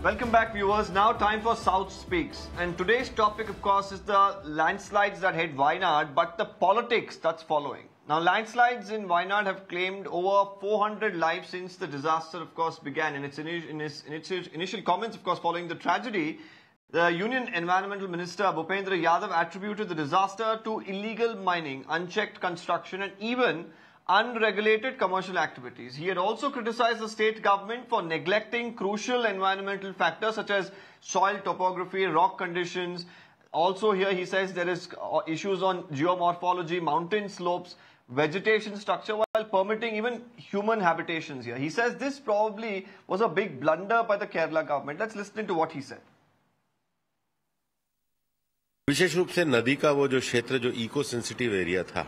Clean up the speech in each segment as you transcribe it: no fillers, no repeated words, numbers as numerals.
Welcome back, viewers. Now time for South Speaks. And today's topic, of course, is the landslides that hit Wayanad, but the politics that's following. Now, landslides in Wayanad have claimed over 400 lives since the disaster, of course, began. In its initial comments, of course, following the tragedy, the Union Environmental Minister Bhupender Yadav attributed the disaster to illegal mining, unchecked construction, and even unregulated commercial activities. He had also criticized the state government for neglecting crucial environmental factors such as soil topography, rock conditions. Also here he says there is issues on geomorphology, mountain slopes, vegetation structure, while permitting even human habitations here. He says this probably was a big blunder by the Kerala government. Let's listen to what he said. विशेष रूप से नदी का वो जो क्षेत्र जो eco sensitive area था,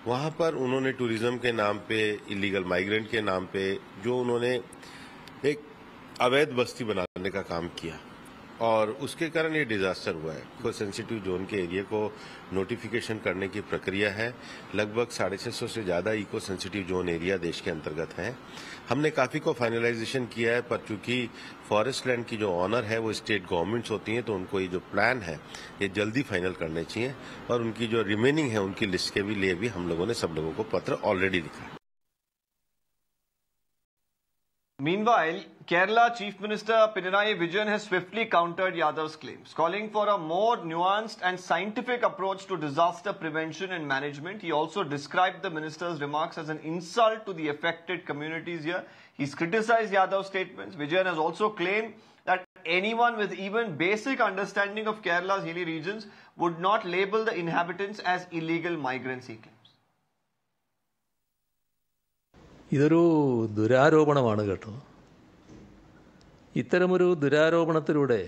वहां पर उन्होंने टूरिज्म के नाम पे, इलीगल माइग्रेंट के नाम पे जो उन्होंने एक अवैध बस्ती बनाने का काम किया और उसके कारण ये डिजास्टर हुआ है। इको सेंसिटिव जोन के एरिया को नोटिफिकेशन करने की प्रक्रिया है। लगभग 650 से ज्यादा इको सेंसिटिव जोन एरिया देश के अंतर्गत है। हमने काफी को फाइनलाइजेशन किया है, पर चूंकि फॉरेस्ट लैंड की जो ऑनर है वो स्टेट गवर्नमेंट्स होती हैं, तो उनको ये जो प्लान है ये जल्दी फाइनल करने चाहिए और उनकी जो रिमेनिंग है उनकी लिस्ट के लिए भी हम लोगों ने सब लोगों को पत्र ऑलरेडी लिखा है। Meanwhile, Kerala Chief Minister Vijayan has swiftly countered Yadav's claims, calling for a more nuanced and scientific approach to disaster prevention and management. He also described the minister's remarks as an insult to the affected communities here. He's criticized Yadav's statements. Vijayan has also claimed that anyone with even basic understanding of Kerala's hilly regions would not label the inhabitants as illegal migrants, he claims. ഇതൊരു ദുരാരോപണമാണ് കേട്ടോ. ഇത്തരമൊരു ദുരാരോപണത്തിലൂടെ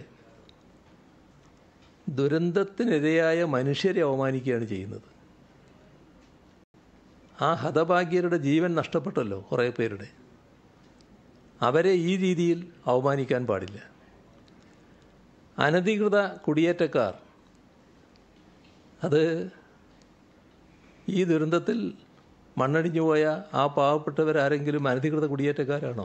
ദുരന്തത്തിനിരയായ മനുഷ്യരെ അവമാനിക്കുകയാണ് ചെയ്യുന്നത്. ആ ഹതഭാഗ്യരുടെ ജീവൻ നഷ്ടപ്പെട്ടല്ലോ കുറേ പേരുടെ. അവരെ ഈ രീതിയിൽ അവമാനിക്കാൻ പാടില്ല. അനധികൃത കുടിയേറ്റക്കാർ അത് ഈ ദുരന്തത്തിൽ മണ്ണടിഞ്ഞുപോയ ആ പാവപ്പെട്ടവരാരെങ്കിലും അനധികൃത കുടിയേറ്റക്കാരാണോ?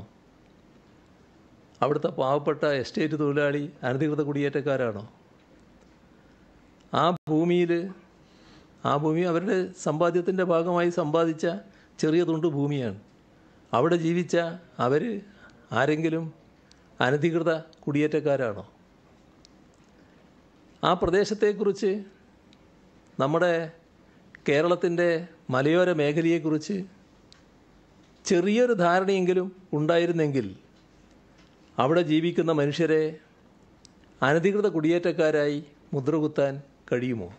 അവിടുത്തെ പാവപ്പെട്ട എസ്റ്റേറ്റ് തൊഴിലാളി അനധികൃത കുടിയേറ്റക്കാരാണോ? ആ ഭൂമി അവരുടെ സമ്പാദ്യത്തിൻ്റെ ഭാഗമായി സമ്പാദിച്ച ചെറിയ തുണ്ട് ഭൂമിയാണ്. അവിടെ ജീവിച്ച അവർ ആരെങ്കിലും അനധികൃത കുടിയേറ്റക്കാരാണോ? ആ പ്രദേശത്തെക്കുറിച്ച് നമ്മുടെ കേരളത്തിൻ്റെ മലയോര മേഖലയെക്കുറിച്ച് ചെറിയൊരു ധാരണയെങ്കിലും ഉണ്ടായിരുന്നെങ്കിൽ അവിടെ ജീവിക്കുന്ന മനുഷ്യരെ അനധികൃത കുടിയേറ്റക്കാരായി മുദ്രകുത്താൻ കഴിയുമോ?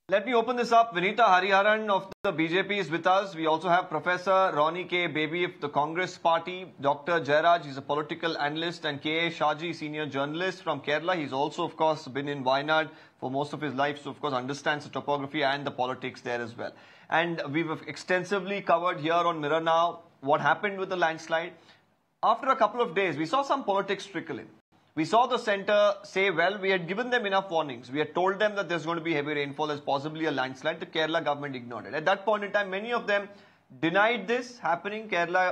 Let me open this up. Vineeta, Hariharan of the BJP is with us. We also have Professor Ronnie K. Baby of the Congress Party, Dr. Jairaj, he's a political analyst, and K A Shaji, senior journalist from Kerala. He's also, of course, been in Wayanad for most of his life, so of course understands the topography and the politics there as well. And we've extensively covered here on Mirror Now what happened with the landslide. After a couple of days, we saw some politics trickle in. We saw the centre say, well, we had given them enough warnings. We had told them that there's going to be heavy rainfall, there's possibly a landslide. The Kerala government ignored it. At that point in time, many of them denied this happening. Kerala,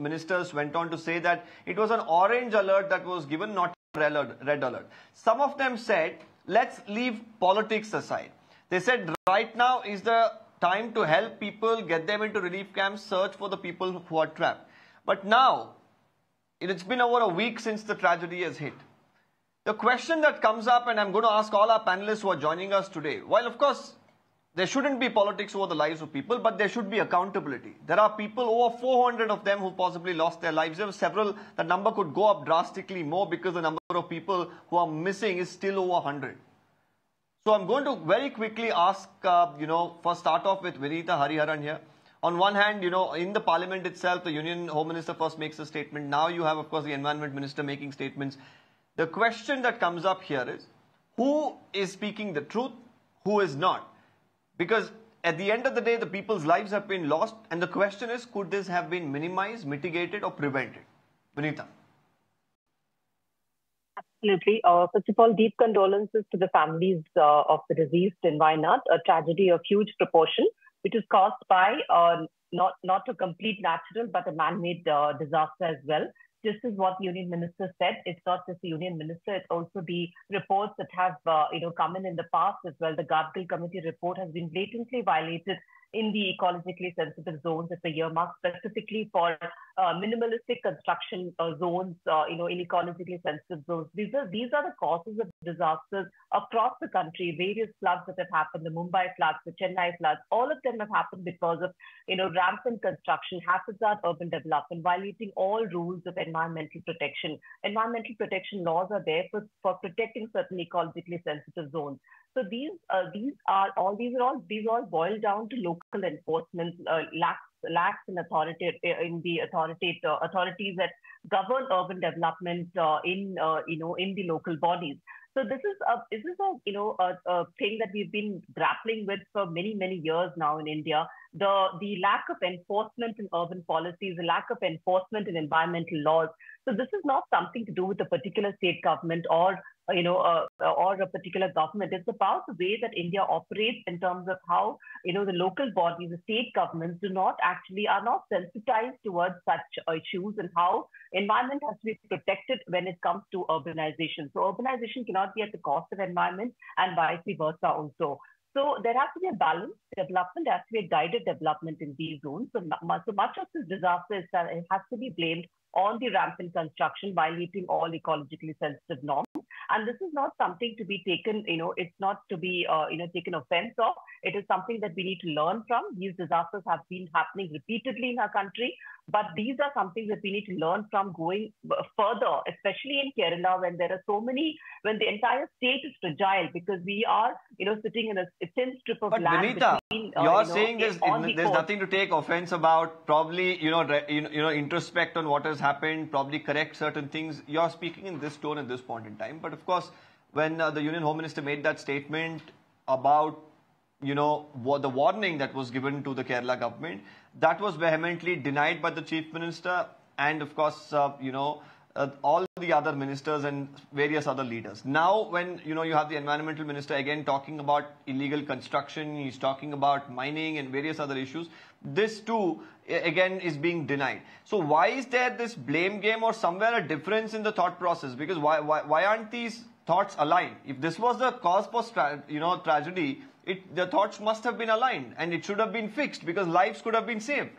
ministers went on to say that it was an orange alert that was given, not a red alert. Some of them said, let's leave politics aside. They said right now is the time to help people, get them into relief camps, search for the people who are trapped. But now, it's been over a week since the tragedy has hit. The question that comes up, and I'm going to ask all our panelists who are joining us today, while of course there shouldn't be politics over the lives of people, but there should be accountability. There are people, over 400 of them, who possibly lost their lives. There were several, the number could go up drastically more because the number of people who are missing is still over 100. So I'm going to very quickly ask, first start off with Vineeta, Hariharan here. On one hand, in the parliament itself, the Union Home Minister first makes a statement. Now you have, of course, the Environment Minister making statements. The question that comes up here is, who is speaking the truth, who is not? Because at the end of the day, the people's lives have been lost. And the question is, could this have been minimized, mitigated or prevented? Vineeta. Absolutely. First of all, deep condolences to the families of the deceased in Wayanad, a tragedy of huge proportion, which is caused by not a complete natural, but a man-made disaster as well. just as what the Union Minister said, it's not just the Union Minister, it's also the reports that have come in the past as well. The Gadgil Committee report has been blatantly violated in the ecologically sensitive zones that were earmarked specifically for minimalistic construction zones, in ecologically sensitive zones. These are the causes of disasters across the country. Various floods that have happened, the Mumbai floods, the Chennai floods, all of them have happened because of rampant construction, haphazard urban development, violating all rules of environmental protection. Environmental protection laws are there for protecting certain ecologically sensitive zones. So these all boil down to local enforcement, lacks in authority in the authorities that govern urban development in the local bodies. So this is a thing that we've been grappling with for many years now in India. The lack of enforcement in urban policies, the lack of enforcement in environmental laws. So this is not something to do with a particular state government or a particular government. It's about the way that India operates in terms of how the local bodies, the state governments are not sensitized towards such issues, and how environment has to be protected when it comes to urbanization. So urbanization cannot be at the cost of environment, and vice versa also. So there has to be a balanced development, there has to be a guided development in these zones. So much of this disaster has to be blamed on the rampant construction, violating all ecologically sensitive norms. And this is not something to be taken, it's not to be, taken offense of. It is something that we need to learn from. These disasters have been happening repeatedly in our country, but these are something that we need to learn from going further, especially in Kerala, when there are so many, when the entire state is fragile, because we are, sitting in a thin strip of land. But Vineeta, you're saying there's coast. nothing to take offense about. Probably, introspect on what has happened, probably correct certain things. You're speaking in this tone at this point in time. But of course, when the Union Home Minister made that statement about the warning that was given to the Kerala government, that was vehemently denied by the Chief Minister and of course, all the other ministers and various other leaders. Now, when, you have the Environmental Minister again talking about illegal construction, he's talking about mining and various other issues, this too, again, is being denied. So why is there this blame game or somewhere a difference in the thought process? Because why aren't these thoughts aligned? If this was the cause for, tragedy, the thoughts must have been aligned and it should have been fixed because lives could have been saved.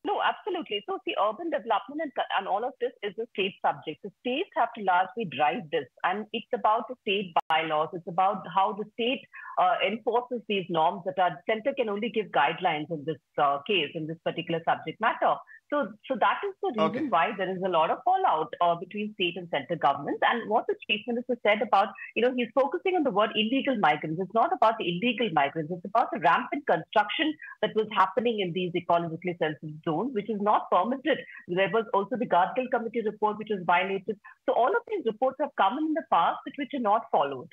No, absolutely. So see, urban development and all of this is a state subject. The states have to largely drive this, and it's about the state bylaws. It's about how the state enforces these norms that our center can only give guidelines in this case, in this particular subject matter. So that is the reason why there is a lot of fallout between state and center governments. And what the Chief Minister said about, he's focusing on the word illegal migrants. It's not about the illegal migrants. It's about the rampant construction that was happening in these ecologically sensitive zones, which is not permitted. There was also the Gadgil Committee report, which was violated. So all of these reports have come in the past, which are not followed.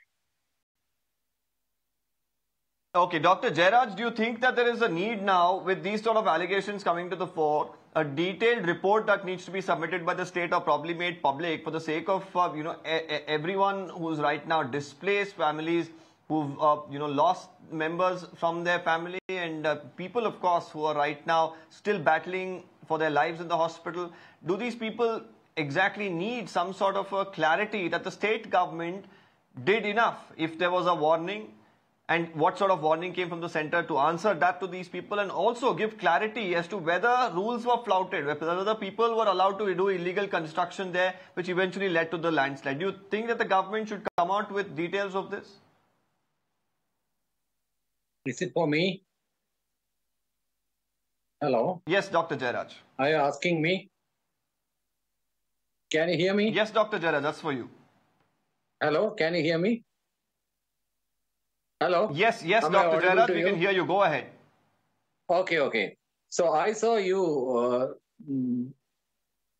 Okay, Dr. Jairaj, do you think that there is a need now, with these sort of allegations coming to the fore, a detailed report that needs to be submitted by the state or probably made public for the sake of, everyone who's right now displaced, families who've, lost members from their family, and people, of course, who are right now still battling for their lives in the hospital? Do these people exactly need some sort of a clarity that the state government did enough if there was a warning? And what sort of warning came from the center to answer that to these people, and also give clarity as to whether rules were flouted, whether the people were allowed to do illegal construction there, which eventually led to the landslide. Do you think that the government should come out with details of this? Is it for me? Hello? Yes, Dr. Jairaj. Are you asking me? Can you hear me? Yes, Dr. Jairaj, that's for you. Hello, can you hear me? Hello? Yes, Dr. Jairaj, we can hear you. Go ahead. Okay. So I saw you in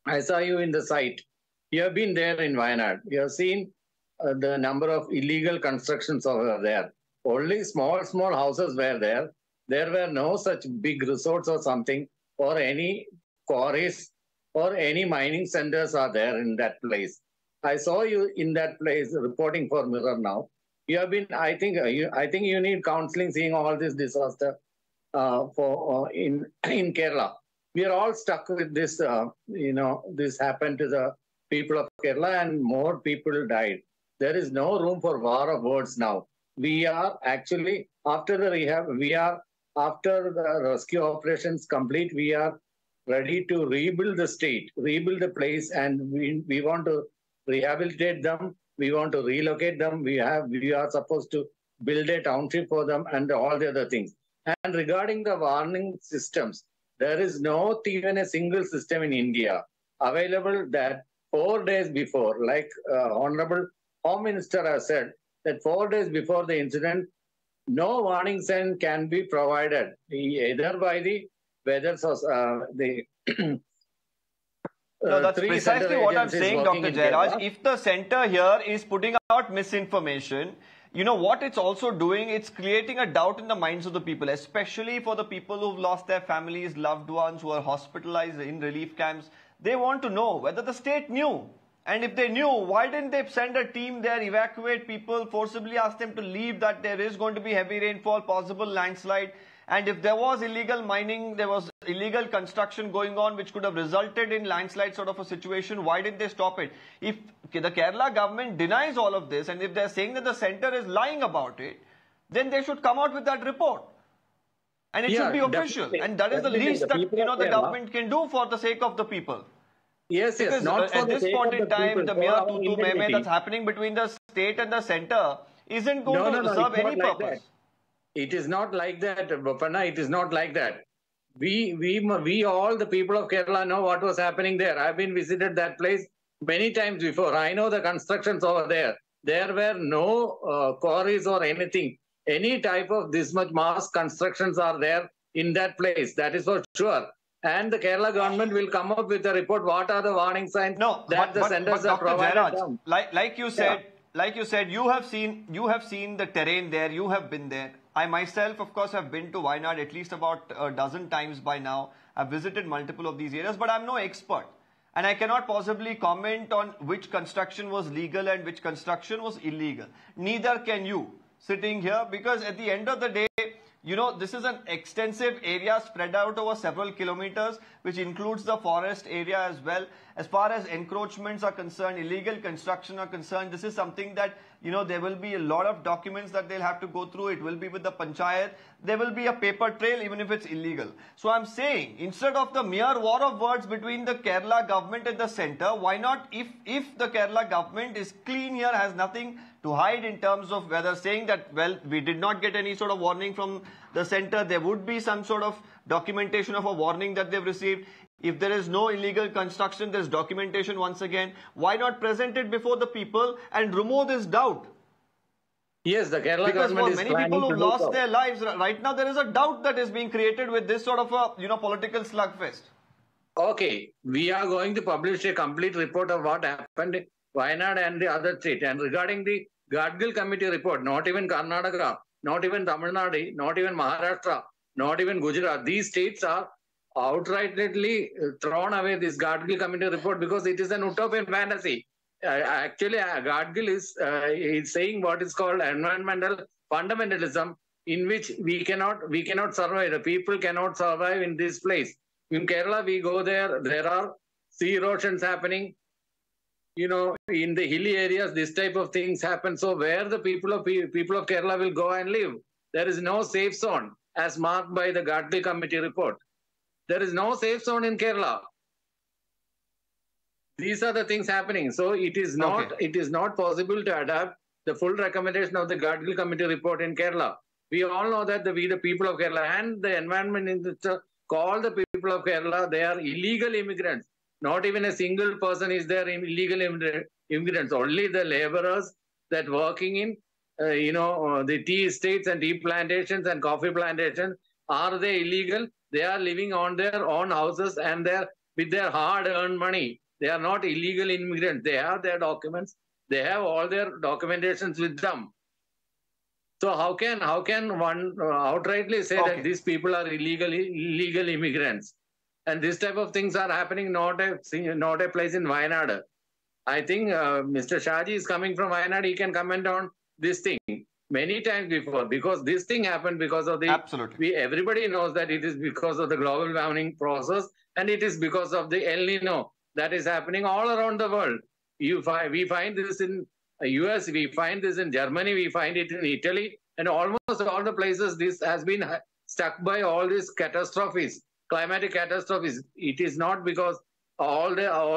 the site. You have been there in Wayanad. You have seen the number of illegal constructions over there. Only small houses were there. There were no such big resorts or something, or any quarries or any mining centers are there in that place. I saw you in that place reporting for Mirror now. You have been, I think you need counseling seeing all this disaster in Kerala. We are all stuck with this. This happened to the people of Kerala, and more people died. There is no room for war of words now. We are actually after the rehab. After the rescue operations complete. We are ready to rebuild the state, rebuild the place, and we want to rehabilitate them. We want to relocate them. We are supposed to build a township for them and all the other things. And regarding the warning systems, there is not even a single system in India available that 4 days before, like Honorable Home Minister has said, that 4 days before the incident, no warning sign can be provided, either by the weather source, no, that's precisely what I'm saying, Dr. Jairaj. If the center here is putting out misinformation, you know what it's also doing? It's creating a doubt in the minds of the people, especially for the people who've lost their families, loved ones, who are hospitalized in relief camps. They want to know whether the state knew. And if they knew, why didn't they send a team there, evacuate people, forcibly ask them to leave, that there is going to be heavy rainfall, possible landslide? And if there was illegal mining, there was illegal construction going on, which could have resulted in landslide sort of a situation, why did they stop it? If the Kerala government denies all of this, and if they're saying that the center is lying about it, then they should come out with that report. And it should be official. And that is the least that, the government can do for the sake of the people. Yes, because not at this point in time, the mere tutu meme that's happening between the state and the center isn't going to serve any purpose. It is not like that, Bopanna. It is not like that. We all the people of Kerala know what was happening there. I've been visited that place many times before. I know the constructions over there. There were no quarries or anything. Any type of this much mass constructions are there in that place. That is for sure. And the Kerala government will come up with a report. What are the warning signs that the centers are provided? Like you said, you have seen the terrain there. You have been there. I myself, of course, have been to Wayanad at least about a dozen times by now. I've visited multiple of these areas, but I'm no expert. And I cannot possibly comment on which construction was legal and which construction was illegal. Neither can you, sitting here, because at the end of the day, this is an extensive area spread out over several kilometers, which includes the forest area as well. As far as encroachments are concerned, illegal construction are concerned, this is something that, there will be a lot of documents that they'll have to go through. It will be with the panchayat. There will be a paper trail, even if it's illegal. So I'm saying, instead of the mere war of words between the Kerala government and the center, why not, if the Kerala government is clean here, has nothing to hide in terms of whether saying that, well, we did not get any sort of warning from the center, there would be some sort of documentation of a warning that they've received. If there is no illegal construction, there's documentation once again. Why not present it before the people and remove this doubt? Yes, the Kerala government is planning to do so. Because for many people who've lost their lives, right now there is a doubt that is being created with this sort of a, political slugfest. Okay, we are going to publish a complete report of what happened in Wayanad and the other state. And regarding the Gadgil committee report, not even Karnataka, not even Tamil Nadu, not even Maharashtra, not even Gujarat, these states are outrightly thrown away this Gadgil committee report because it is an utopian fantasy. Actually, Gadgil is saying what is called environmental fundamentalism, in which we cannot survive. The people cannot survive in this place. In Kerala, we go there. There are sea erosions happening. In the hilly areas, this type of things happen. So where the people of Kerala will go and live? There is no safe zone, as marked by the Gadgil committee report. There is no safe zone in Kerala. These are the things happening. So it is not possible to adapt the full recommendation of the Gadgil committee report in Kerala. We all know that we the people of Kerala and the Environment Minister call the people of Kerala, they are illegal immigrants. Not even a single person is there in illegal immigrants. Only the laborers that working in, the tea estates and tea plantations and coffee plantations. Are they illegal? They are living on their own houses and with their hard-earned money. They are not illegal immigrants. They have their documents. They have all their documentations with them. So how can one outrightly say that these people are illegal immigrants? And this type of things are happening not a place in Wayanad. I think Mr. Shaji is coming from Wayanad. He can comment on this thing many times before, because this thing happened because of the... Absolutely. Everybody knows that it is because of the global warming process And it is because of the El Nino that is happening all around the world. We find this in the US, we find this in Germany, we find it in Italy, and almost all the places this has been stuck by all these catastrophes, climatic catastrophes. It is not because all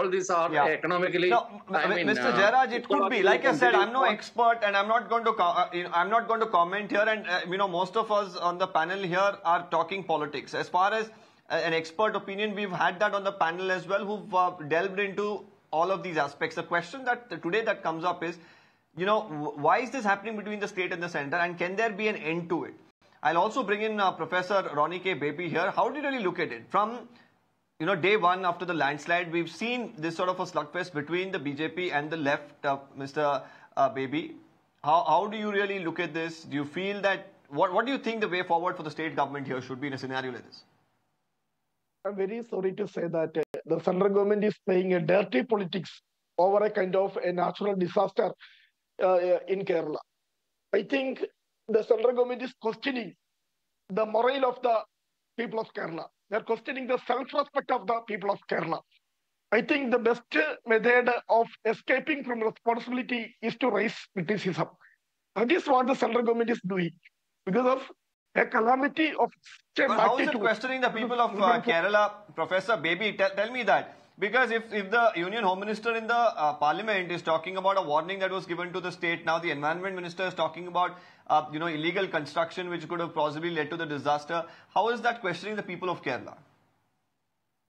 these are economically. No, Mr. Jairaj, it could be. Like I said, I'm no expert, and I'm not going to comment here. And most of us on the panel here are talking politics. As far as an expert opinion, we've had that on the panel as well, who've delved into all of these aspects. The question that today that comes up is, why is this happening between the state and the center, and can there be an end to it? I'll also bring in Professor Ronnie K. Baby here. How do you really look at it? From day one after the landslide, we've seen this sort of a slugfest between the BJP and the left, Mr. Baby. How do you really look at this? Do you feel that, what do you think the way forward for the state government here should be in a scenario like this? I'm very sorry to say that the central government is playing a dirty politics over a kind of a natural disaster in Kerala. I think the central government is questioning the morale of the people of Kerala. They're questioning the self-respect of the people of Kerala. I think the best method of escaping from responsibility is to raise criticism. That is what the central government is doing. Because of a calamity of such a magnitude. How is it questioning the people of Kerala, Professor Baby? Tell me that. Because if the Union Home Minister in the Parliament is talking about a warning that was given to the state, now the Environment Minister is talking about illegal construction which could have possibly led to the disaster. How is that questioning the people of Kerala?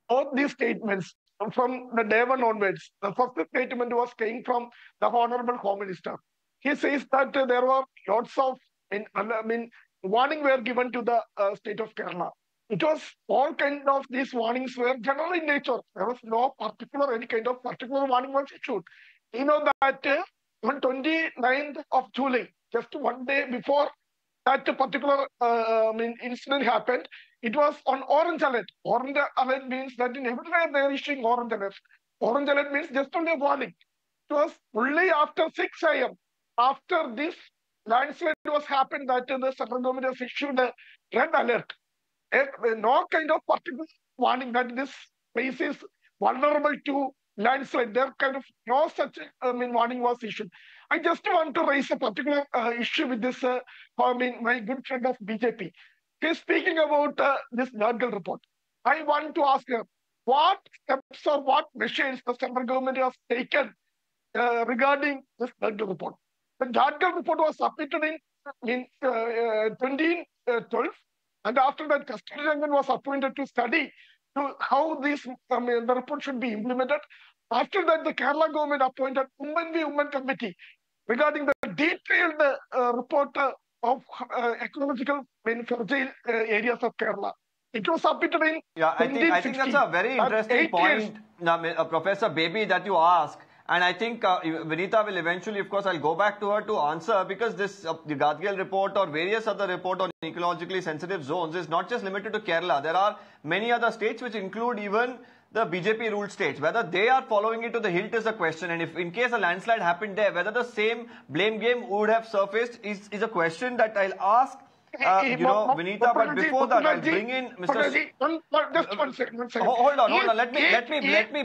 All these statements from the day one onwards, the first statement was came from the Honorable Home Minister. He says that there were lots of warning were given to the state of Kerala. It was all kind of these warnings were general in nature. There was no any kind of particular warning was issued. You know that on 29th of July, just one day before that particular incident happened, it was on orange alert. Orange alert means that in everywhere they are issuing orange alert. Orange alert means just only a warning. It was only after 6 a.m. after this landslide was happened that the central government has issued a red alert. No kind of particular warning that this place is vulnerable to landslide. There kind of no such warning was issued. I just want to raise a particular issue with this. My good friend of BJP. He's speaking about this Gadgil report. I want to ask her what steps or what measures the central government has taken regarding this Gadgil report. The Gadgil report was submitted in 2012. And after that, Custody Rangan was appointed to study how the report should be implemented. After that, the Kerala government appointed Women Committee regarding the detailed report of ecological fragile areas of Kerala. It was submitted in 2016. I think that's a very interesting point, Professor Baby, that you ask. And I think Vineeta will eventually, of course, I'll go back to her to answer, because this the Gadgil report or various other report on ecologically sensitive zones is not just limited to Kerala. There are many other states which include even the BJP ruled states. Whether they are following it to the hilt is a question. And if in case a landslide happened there, whether the same blame game would have surfaced is a question that I'll ask Vineeta. But before that, I'll bring in Mr. Just one second. Hold on. Let me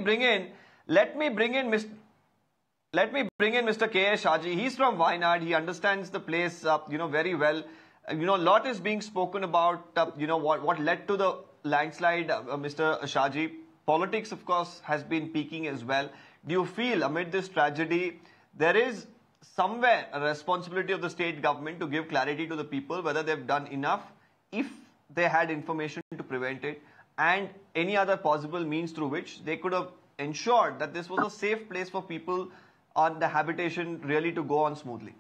bring in Mr. K A Shaji. He's from Wayanad. He understands the place, very well. A lot is being spoken about, what led to the landslide, Mr. Shaji. Politics, of course, has been peaking as well. Do you feel, amid this tragedy, there is somewhere a responsibility of the state government to give clarity to the people, whether they've done enough, if they had information to prevent it, and any other possible means through which they could have ensured that this was a safe place for people on the habitation really to go on smoothly?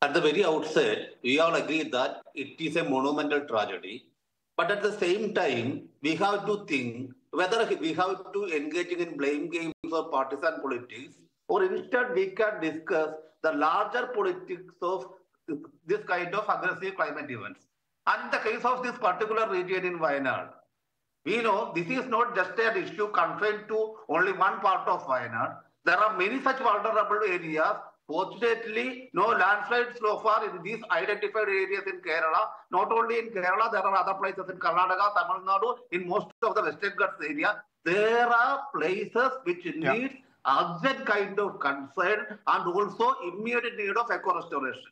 At the very outset, we all agree that it is a monumental tragedy. But at the same time, we have to think whether we have to engage in blame games or partisan politics, or instead we can discuss the larger politics of this kind of aggressive climate events. And in the case of this particular region in Wayanad, we know this is not just an issue confined to only one part of Wayanad. There are many such vulnerable areas Fortunately, no landslides so far in these identified areas in Kerala. Not only in Kerala, there are other places in Karnataka, Tamil Nadu, in most of the Western Ghats area. There are places which need urgent kind of concern and also immediate need of eco-restoration.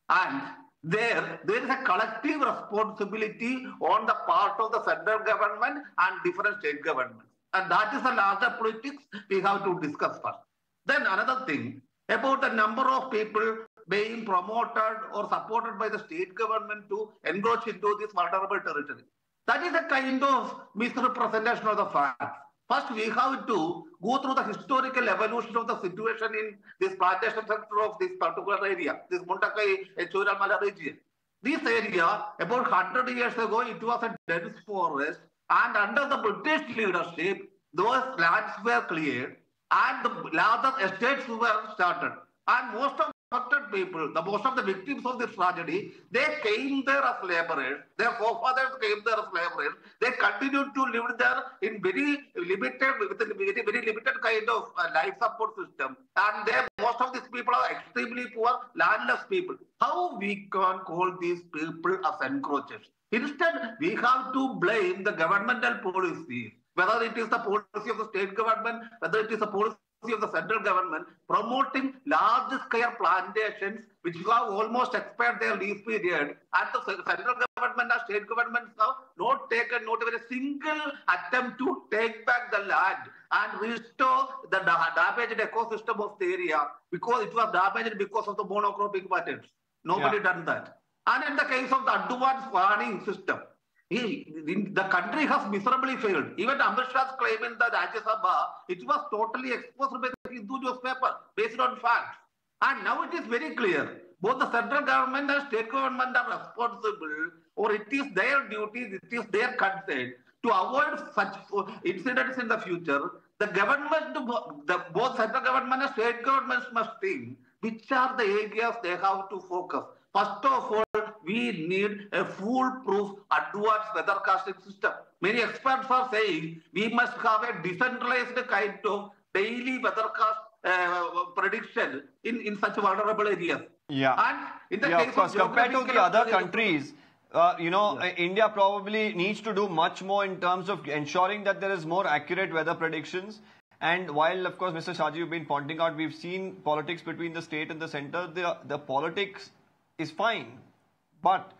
And there is a collective responsibility on the part of the central government and different state governments. And that is a larger politics we have to discuss first. Then another thing about the number of people being promoted or supported by the state government to encroach into this vulnerable territory. That is a kind of misrepresentation of the facts. First, we have to go through the historical evolution of the situation in this plantation sector of this particular area, this Mundakai Choramala region. This area, about 100 years ago, it was a dense forest, and under the British leadership, those lands were cleared and the larger estates were started. And most of the affected people, most of the victims of this tragedy, they came there as laborers. Their forefathers came there as laborers. They continued to live there in very limited, with a very limited kind of life support system. And most of these people are extremely poor, landless people. How we can call these people as encroachers? Instead, we have to blame the governmental policies, whether it is the policy of the state government, whether it is the policy of the central government, promoting large-scale plantations which have almost expired their lease period, and the central government and state governments have not taken not even a single attempt to take back the land and restore the damaged ecosystem of the area, because it was damaged because of the monocropic patterns. Nobody done that. And in the case of the advanced farming system, the country has miserably failed. Even Amit Shah's claim in the Rajya Sabha, it was totally exposed by the Hindu newspaper based on facts. And now it is very clear. Both the central government and state government are responsible, or it is their duty, it is their concern to avoid such incidents in the future. The government, both central government and state governments must think which are the areas they have to focus. First of all, we need a foolproof advanced weathercasting system. Many experts are saying we must have a decentralized kind of daily weathercast prediction in such vulnerable areas. Yeah. And in the case of course, compared to the other countries, India probably needs to do much more in terms of ensuring that there is more accurate weather predictions. And while, of course, Mr. Shaji, you've been pointing out, we've seen politics between the state and the center. The politics is fine, but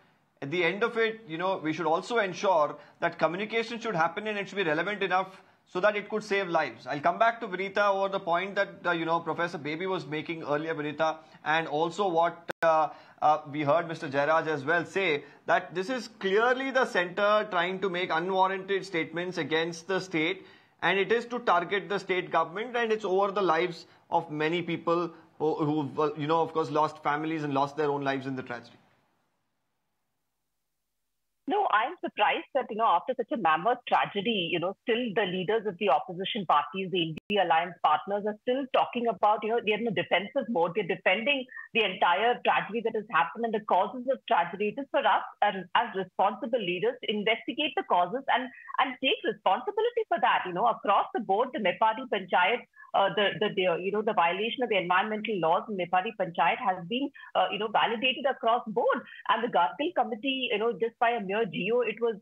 at the end of it, we should also ensure that communication should happen and it should be relevant enough so that it could save lives. I'll come back to Vineeta over the point that, Professor Baby was making earlier, Vineeta, and also what we heard Mr. Jairaj as well say, that this is clearly the center trying to make unwarranted statements against the state, and it is to target the state government, and it's over the lives of many people who've, of course, lost families and lost their own lives in the tragedy. No, I'm surprised that, after such a mammoth tragedy, still the leaders of the opposition parties, the India Alliance partners are still talking about, they're in a defensive mode. They're defending the entire tragedy that has happened and the causes of tragedy. It is for us as responsible leaders to investigate the causes and take responsibility for that. Across the board, the Mepari Panchayat, the violation of the environmental laws in Mepari Panchayat has been, validated across board. And the Gadgil committee, just by a mere geo, it was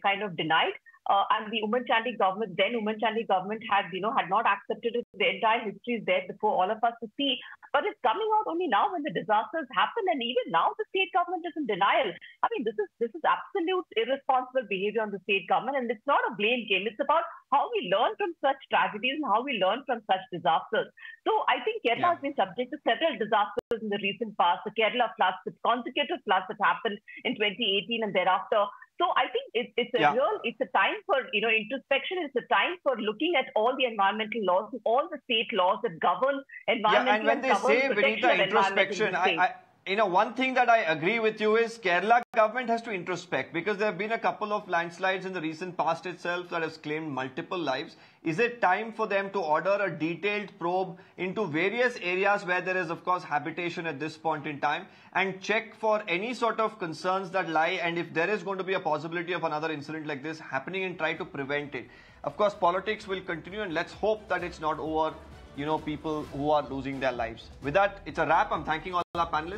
kind of denied. And the Umar Chandy government, then Umar Chandy government had not accepted it. The entire history is there before all of us to see. But it's coming out only now when the disasters happen, and even now the state government is in denial. I mean, this is absolute irresponsible behavior on the state government, and it's not a blame game. It's about how we learn from such tragedies and how we learn from such disasters. So I think Kerala has been subject to several disasters in the recent past. The Kerala floods, the consecutive floods that happened in 2018 and thereafter. So I think it's a time for introspection. It's a time for looking at all the environmental laws, all the state laws that govern environmental and when they say, Vineeta, introspection, one thing that I agree with you is Kerala government has to introspect, because there have been a couple of landslides in the recent past itself that has claimed multiple lives. Is it time for them to order a detailed probe into various areas where there is, of course, habitation at this point in time, and check for any sort of concerns that lie, and if there is going to be a possibility of another incident like this happening, and try to prevent it? Of course, politics will continue, and let's hope that it's not over people who are losing their lives. With that, it's a wrap. I'm thanking all our panelists.